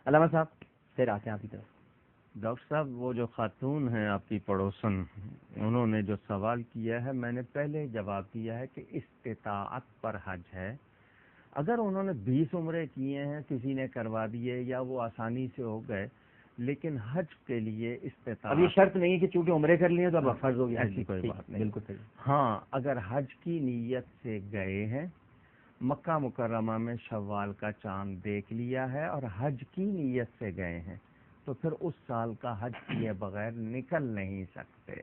علامہ صاحب پھر آتے ہیں آپ کی طرف. ڈاکٹر صاحب وہ جو خاتون ہیں آپ کی پڑوسن، انہوں نے جو سوال کیا ہے میں نے پہلے جواب دیا ہے کہ استطاعت پر حج ہے. اگر انہوں نے 20 عمرے کیے ہیں، کسی نے کروا دیے یا وہ آسانی سے ہو گئے، لیکن حج کے لیے استطاعت، اب یہ شرط نہیں ہے کہ چونکہ عمرے کر لیے تو اب فرض ہو گیا. ایسی کوئی بات نہیں. بالکل صحیح. ہاں اگر حج کی نیت سے گئے ہیں، مکہ مکرمہ میں شوال کا چاند دیکھ لیا ہے اور حج کی نیت سے گئے ہیں، تو پھر اس سال کا حج کیے بغیر نکل نہیں سکتے.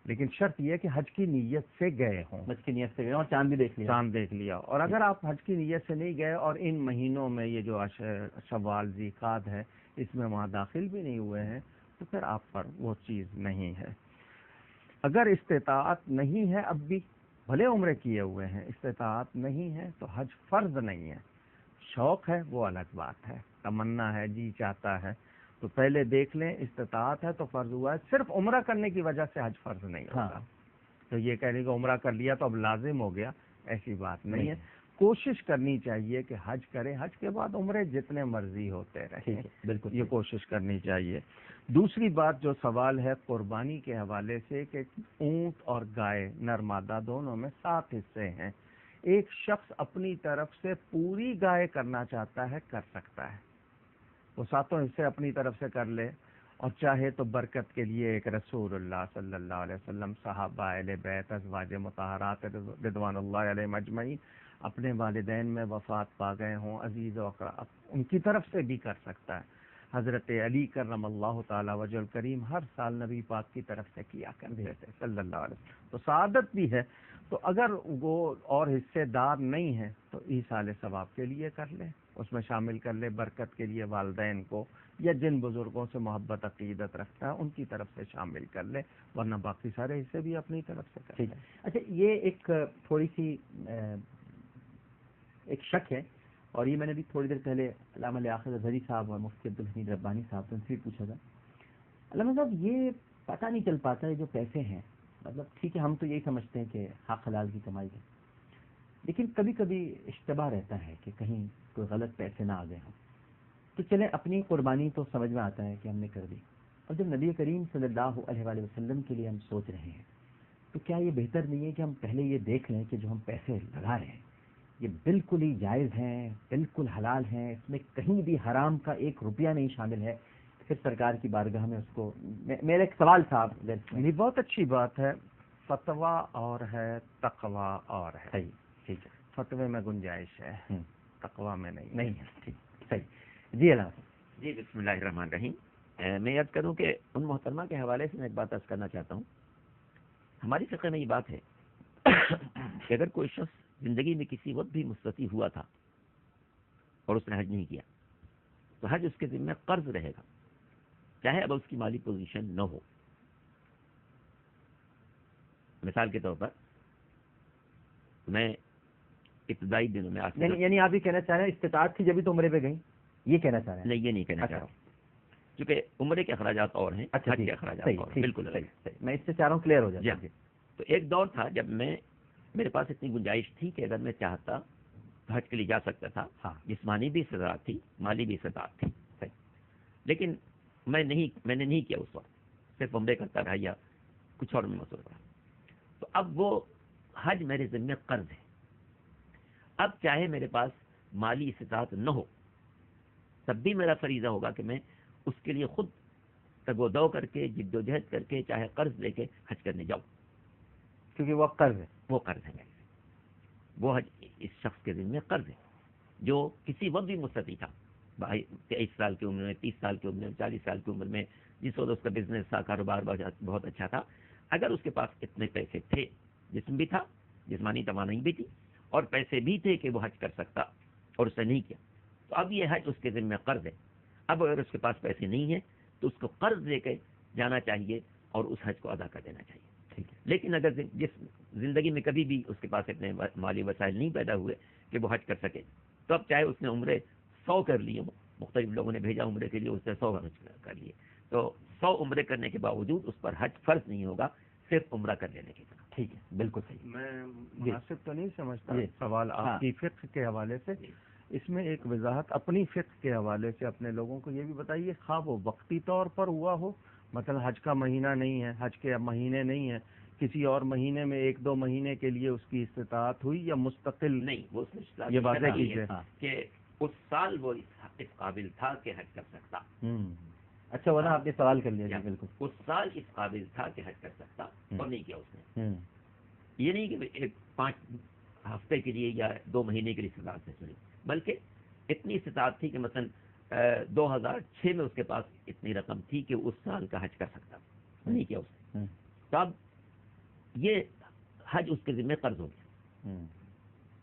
لیکن شرط یہ کہ حج کی نیت سے گئے ہوں. حج کی نیت سے گئے اور چاند بھی دیکھ لیا. چاند دیکھ لیا. اور اگر آپ حج کی نیت سے نہیں گئے اور ان مہینوں میں یہ جو شوال ذیقعد ہے اس میں وہاں داخل بھی نہیں ہوئے ہیں، تو پھر آپ پر وہ چیز نہیں ہے. اگر استطاعت نہیں ہے، اب بھی بھلے عمرے کیے ہوئے ہیں، استطاعت نہیں ہے تو حج فرض نہیں ہے. شوق ہے وہ الگ بات ہے، تمنا ہے، جی چاہتا ہے تو پہلے دیکھ لیں. استطاعت ہے تو فرض ہوا ہے. صرف عمرہ کرنے کی وجہ سے حج فرض نہیں ہوگا. تو یہ کہنے کہ عمرہ کر لیا تو اب لازم ہو گیا، ایسی بات نہیں ہے. کوشش کرنی چاہیے کہ حج کریں، حج کے بعد عمرے جتنے مرضی ہوتے رہیں. بالکل یہ کوشش کرنی چاہیے. دوسری بات جو سوال ہے قربانی کے حوالے سے کہ اونٹ اور گائے نر مادہ دونوں میں 7 حصے ہیں. ایک شخص اپنی طرف سے پوری گائے کرنا چاہتا ہے، کر سکتا ہے، وہ 7 حصے اپنی طرف سے کر لے. اور چاہے تو برکت کے لیے ایک رسول اللہ صلی اللہ علیہ وسلم، صحابہ اہل بیت، ازواج مطہرات رضوان اللہ علیہم اجمعین اپنے والدین میں وفات پا گئے ہوں، عزیز و اقرب، ان کی طرف سے بھی کر سکتا ہے. حضرت علی کرم اللہ تعالی وجہ الکریم ہر سال نبی پاک کی طرف سے کیا کرتے تھے صلی اللہ علیہ وسلم، تو سعادت بھی ہے. تو اگر وہ اور حصے دار نہیں ہیں تو ایصال ثواب کے لیے کر لیں، اس میں شامل کر لے. برکت کے لیے والدین کو یا جن بزرگوں سے محبت عقیدت رکھتا ہے ان کی طرف سے شامل کر لے، ورنہ باقی سارے حصے بھی اپنی طرف سے کر لیں. اچھا، یہ ایک تھوڑی سی ایک شک ہے، اور یہ میں نے بھی تھوڑی دیر پہلے علامہ لیاقت اظہری صاحب اور مفتی عبدالحمید ربانی صاحب سے ان سے بھی پوچھا تھا. علامہ صاحب یہ پتہ نہیں چل پاتا ہے جو پیسے ہیں، مطلب ٹھیک ہے ہم تو یہی سمجھتے ہیں کہ حق حلال کی کمائی ہے، لیکن کبھی کبھی اشتباہ رہتا ہے کہ کہیں کوئی غلط پیسے نہ آ گئے ہوں. تو چلیں اپنی قربانی تو سمجھ میں آتا ہے کہ ہم نے کر دی، اور جب نبی کریم صلی اللہ علیہ وآلہ وسلم کے لیے ہم سوچ رہے ہیں تو کیا یہ بہتر نہیں ہے کہ ہم پہلے یہ دیکھ لیں کہ جو ہم پیسے لگا رہے ہیں یہ بالکل ہی جائز ہیں، بالکل حلال ہیں، اس میں کہیں بھی حرام کا 1 روپیہ نہیں شامل ہے؟ پھر سرکار کی بارگاہ میں اس کو میرا ایک سوال تھا. یہ بہت اچھی بات ہے. فتویٰ اور ہے، تقویٰ اور ہے. صحیح، ٹھیک ہے. فتوے میں گنجائش ہے، تقویٰ میں نہیں ہے. ٹھیک، صحیح. جی علامہ. جی بسم اللہ الرحمن الرحیم. میں یاد کروں کہ ان محترمہ کے حوالے سے میں ایک بات عرض کرنا چاہتا ہوں. ہماری فقہ میں یہ بات ہے کہ اگر کوئی شخص زندگی میں کسی وقت بھی مستطیع ہوا تھا اور اس نے حج نہیں کیا تو حج اس کے ذمہ قرض رہے گا، چاہے اب اس کی مالی پوزیشن نہ ہو. مثال کے طور پر میں ابتدائی دنوں میں یعنی آپ یہ کہنا چاہ رہے ہیں استطاعت تھی جبھی تو عمرے پہ گئیں، یہ کہنا چاہ رہے ہیں؟ نہیں، یہ نہیں کہنا چاہ رہا ہوں، کیونکہ عمرے کے اخراجات اور ہیں، حج کے اخراجات اور ہیں. بالکل صحیح. میں اس سے چاہ رہا ہوں کلیئر ہو جائے. تو ایک دور تھا جب میرے پاس اتنی گنجائش تھی کہ اگر میں چاہتا تو حج کے لیے جا سکتا تھا. جسمانی بھی استطاعت تھی، مالی بھی استطاعت تھی. لیکن میں نے نہیں کیا اس وقت، صرف عمرے کرتا رہا یا کچھ اور میں مصروف رہا. تو اب وہ حج میرے ذمہ قرض ہے. اب چاہے میرے پاس مالی استطاعت نہ ہو تب بھی میرا فریضہ ہوگا کہ میں اس کے لیے خود تگ و دو کر کے جد و جہد کر کے چاہے قرض لے کے حج کرنے جاؤں، کیونکہ وہ قرض ہے. وہ قرض ہے میرے سے. وہ حج اس شخص کے ذمہ قرض ہے جو کسی وقت بھی مستطیع تھا، 23 سال کی عمر میں، 30 سال کی عمر میں، 40 سال کی عمر میں، جس وقت اس کا بزنس تھا، کاروبار بہت اچھا تھا. اگر اس کے پاس اتنے پیسے تھے، جسم بھی تھا، جسمانی توانائی بھی تھی، اور پیسے بھی تھے کہ وہ حج کر سکتا، اور اس نے نہیں کیا، تو اب یہ حج اس کے ذمہ قرض ہے. اب اگر اس کے پاس پیسے نہیں ہیں تو اس کو قرض دے کے جانا چاہیے اور اس حج کو ادا کر دینا چاہیے. لیکن اگر جس زندگی میں کبھی بھی اس کے پاس اتنے مالی وسائل نہیں پیدا ہوئے کہ وہ حج کر سکے، تو اب چاہے اس نے عمرے 100 کر لیے ہوں، مختلف لوگوں نے بھیجا عمرے کے لیے، اس نے 100 حج کر لیے، تو 100 عمرے کرنے کے باوجود اس پر حج فرض نہیں ہوگا، صرف عمرہ کر لینے کے بعد. ٹھیک ہے، بالکل صحیح. میں مناسب تو نہیں سمجھتا سوال آپ کی فقہ کے حوالے سے. اس میں ایک وضاحت اپنی فقہ کے حوالے سے اپنے لوگوں کو یہ بھی بتائیے، خواہ وہ وقتی طور پر ہوا ہو، مثلا حج کا مہینہ نہیں ہے، حج کے مہینے نہیں ہیں، کسی اور مہینے میں 1-2 مہینے کے لیے اس کی استطاعت ہوئی، یا مستقل؟ نہیں، وہ اس میں یہ واضح کیجیے کہ اس سال وہ اس قابل تھا کہ حج کر سکتا. اچھا ورنہ آپ نے سوال کر لیا جی. بالکل اس سال اس قابل تھا کہ حج کر سکتا اور نہیں کیا اس نے. یہ نہیں کہ 5 ہفتے کے لیے یا 2 مہینے کے لیے استطاعت سے چلی، بلکہ اتنی استطاعت تھی کہ مثلا 2006 میں اس کے پاس اتنی رقم تھی کہ اس سال کا حج کر سکتا، نہیں کیا اس نے. تو اب یہ حج اس کے ذمہ قرض ہو گیا.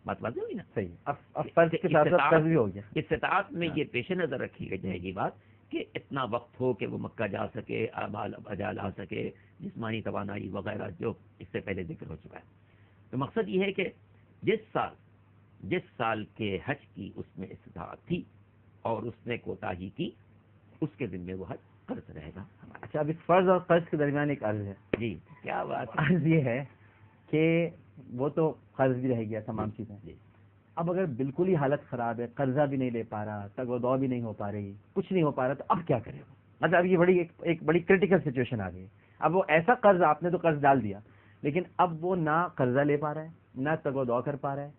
بات واضح ہوئی نا؟ صحیح. اب قرض کے ساتھ ساتھ قرض بھی ہو گیا. استطاعت میں یہ پیش نظر رکھی جائے گی بات کہ اتنا وقت ہو کہ وہ مکہ جا سکے، اعمال اجا لا سکے، جسمانی توانائی وغیرہ جو اس سے پہلے ذکر ہو چکا ہے. تو مقصد یہ ہے کہ جس سال کے حج کی اس میں استطاعت تھی اور اس نے کوتاہی کی، اس کے ذمے وہ حج قرض رہے گا. اچھا، اب اس فرض اور قرض کے درمیان ایک عرض ہے. جی کیا بات ہے؟ عرض یہ ہے کہ وہ تو قرض بھی رہ گیا تمام چیزیں. اب اگر بالکل ہی حالت خراب ہے، قرضہ بھی نہیں لے پا رہا، تگ و دو بھی نہیں ہو پا رہی، کچھ نہیں ہو پا رہا، تو اب کیا کرے گا؟ مطلب اب یہ ایک بڑی کرٹیکل سچویشن آ گئی. اب وہ ایسا قرض، آپ نے تو قرض ڈال دیا، لیکن اب وہ نہ قرضہ لے پا رہا ہے، نہ تگ و دو کر پا رہا ہے،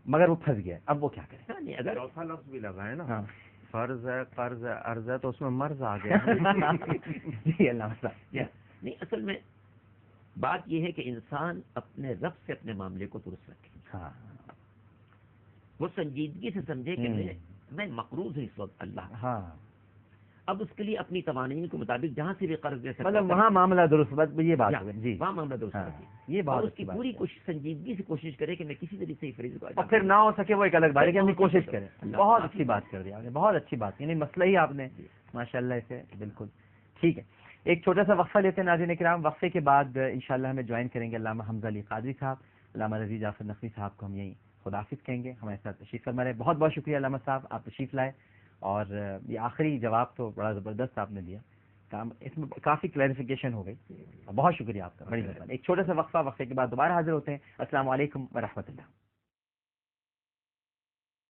مگر وہ پھنس گیا ہے. اب وہ کیا کرے؟ اگر چوتھا لفظ بھی لگا ہے نا، فرض ہے، قرض ہے، عرض ہے، تو اس میں مرض آ گیا. جی اللہ نہیں، اصل میں بات یہ ہے کہ انسان اپنے رب سے اپنے معاملے کو درست رکھے. ہاں، وہ سنجیدگی سے سمجھے کہ میں مقروض ہوں اس وقت اللہ. ہاں، اب اس کے لیے اپنی توانائی کے مطابق جہاں سے بھی قرض دے سکتا، مطلب وہاں معاملہ درست. یہ بات جی، وہاں معاملہ درست رکھے. یہ بات اس کی پوری سنجیدگی سے کوشش کرے کہ میں کسی طریقے سے فریض کو اور پھر نہ ہو سکے وہ ایک الگ بات ہے کہ ہم کوشش کریں. بہت اچھی بات کر دی آپ نے، بہت اچھی بات. یعنی مسئلہ ہی آپ نے ماشاء اللہ اسے بالکل ٹھیک ہے. ایک چھوٹا سا وقفہ لیتے ہیں ناظرین کرام. وقفے کے بعد انشاءاللہ ہمیں جوائن کریں گے علامہ حمزہ علی قادری صاحب. علامہ رضی جعفر نقوی صاحب کو ہم یہیں خداحافظ کہیں گے، ہمارے ساتھ تشریف فرما رہے. بہت بہت شکریہ علامہ صاحب، آپ تشریف لائے، اور یہ آخری جواب تو بڑا زبردست آپ نے دیا. اس میں کافی کلیریفیکیشن ہو گئی. بہت شکریہ آپ کا، بڑی مہربانی. ایک چھوٹا سا وقفہ، وقفے کے بعد دوبارہ حاضر ہوتے ہیں. السلام علیکم ورحمۃ اللہ.